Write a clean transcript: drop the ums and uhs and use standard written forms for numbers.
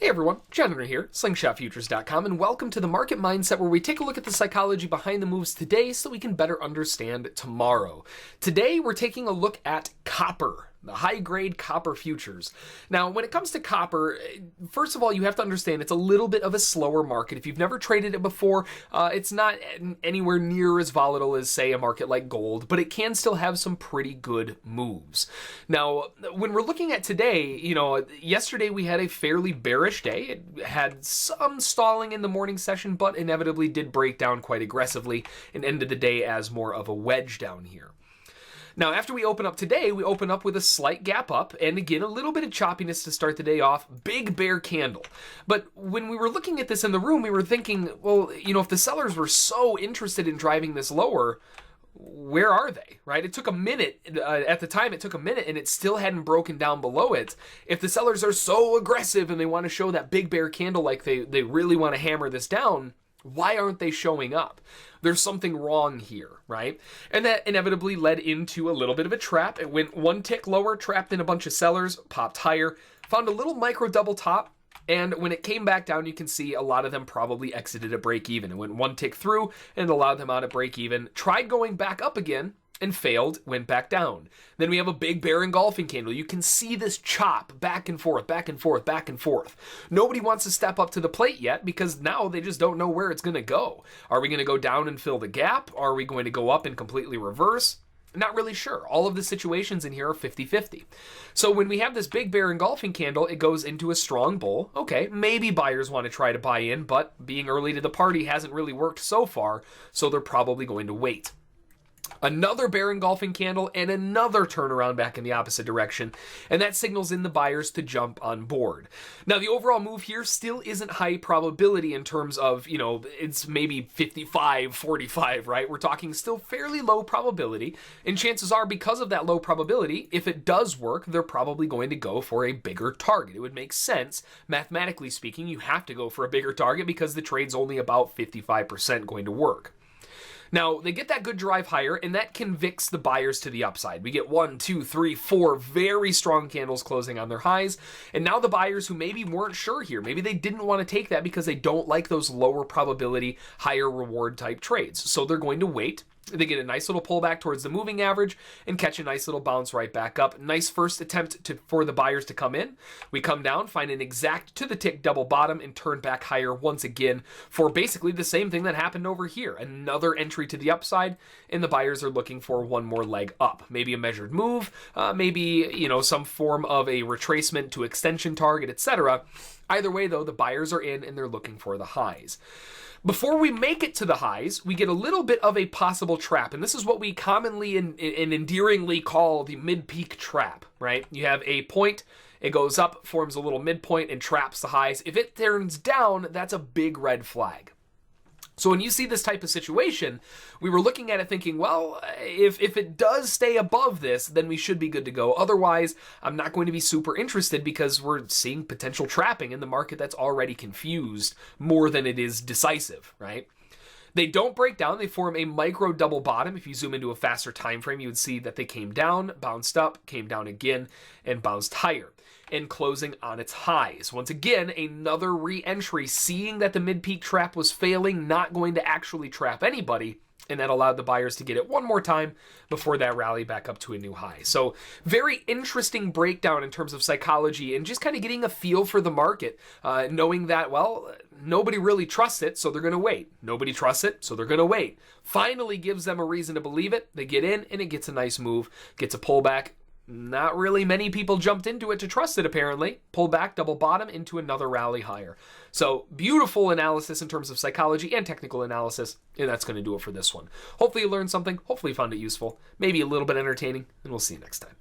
Hey everyone, Chandler here, slingshotfutures.com, and welcome to the Market Mindset, where we take a look at the psychology behind the moves today so we can better understand tomorrow. Today we're taking a look at copper, the high-grade copper futures. Now, when it comes to copper, first of all, you have to understand it's a little bit of a slower market. If you've never traded it before, it's not anywhere near as volatile as, say, a market like gold, but it can still have some pretty good moves. Now, when we're looking at today, yesterday we had a fairly bearish day. It had some stalling in the morning session, but inevitably did break down quite aggressively and ended the day as more of a wedge down here. Now, after we open up today, we open up with a slight gap up, and again, a little bit of choppiness to start the day off. Big bear candle. But when we were looking at this in the room, we were thinking, well, if the sellers were so interested in driving this lower, where are they, right? It took a minute. At the time, it took a minute, and it still hadn't broken down below it. If the sellers are so aggressive and they want to show that big bear candle like they really want to hammer this down, why aren't they showing up? There's something wrong here, right? And that inevitably led into a little bit of a trap. It went one tick lower, trapped in a bunch of sellers, popped higher, found a little micro double top, and when it came back down, you can see a lot of them probably exited at break even. It went one tick through and allowed them out at break even. Tried going back up again and failed, went back down. Then we have a big bear engulfing candle. You can see this chop back and forth, back and forth, back and forth. Nobody wants to step up to the plate yet because now they just don't know where it's going to go. Are we going to go down and fill the gap? Are we going to go up and completely reverse? Not really sure. All of the situations in here are 50-50. So when we have this big bear engulfing candle, it goes into a strong bull. Okay, maybe buyers want to try to buy in, but being early to the party hasn't really worked so far, so they're probably going to wait. Another bear engulfing candle and another turnaround back in the opposite direction, and that signals in the buyers to jump on board. Now, the overall move here still isn't high probability in terms of, it's maybe 55-45, right? We're talking still fairly low probability, and chances are, because of that low probability, if it does work, they're probably going to go for a bigger target. It would make sense, mathematically speaking, you have to go for a bigger target because the trade's only about 55% going to work. Now, they get that good drive higher, and that convicts the buyers to the upside. We get 1, 2, 3, 4 very strong candles closing on their highs, and now the buyers who maybe weren't sure here, maybe they didn't want to take that because they don't like those lower probability, higher reward type trades. So they're going to wait. They get a nice little pullback towards the moving average and catch a nice little bounce right back up. Nice first attempt for the buyers to come in. We come down, find an exact to the tick double bottom, and turn back higher once again for basically the same thing that happened over here. Another entry to the upside, and the buyers are looking for one more leg up. Maybe a measured move, maybe some form of a retracement to extension target, etc. Either way, though, the buyers are in and they're looking for the highs. Before we make it to the highs, we get a little bit of a possible trap, and this is what we commonly and endearingly call the mid-peak trap, right? You have a point, it goes up, forms a little midpoint, and traps the highs. If it turns down, that's a big red flag. So when you see this type of situation, we were looking at it thinking, well, if it does stay above this, then we should be good to go. Otherwise, I'm not going to be super interested because we're seeing potential trapping in the market that's already confused more than it is decisive, right? They don't break down. They form a micro double bottom. If you zoom into a faster time frame, you would see that they came down, bounced up, came down again, and bounced higher, and closing on its highs. Once again, another re-entry, seeing that the mid-peak trap was failing, not going to actually trap anybody, and that allowed the buyers to get it one more time before that rally back up to a new high. So very interesting breakdown in terms of psychology and just kind of getting a feel for the market, knowing that, well, nobody really trusts it, so they're going to wait. Nobody trusts it, so they're going to wait. Finally gives them a reason to believe it. They get in, and it gets a nice move, gets a pullback. Not really many people jumped into it to trust it, apparently. Pull back, double bottom, into another rally higher. So beautiful analysis in terms of psychology and technical analysis, and that's going to do it for this one. Hopefully you learned something. Hopefully you found it useful. Maybe a little bit entertaining, and we'll see you next time.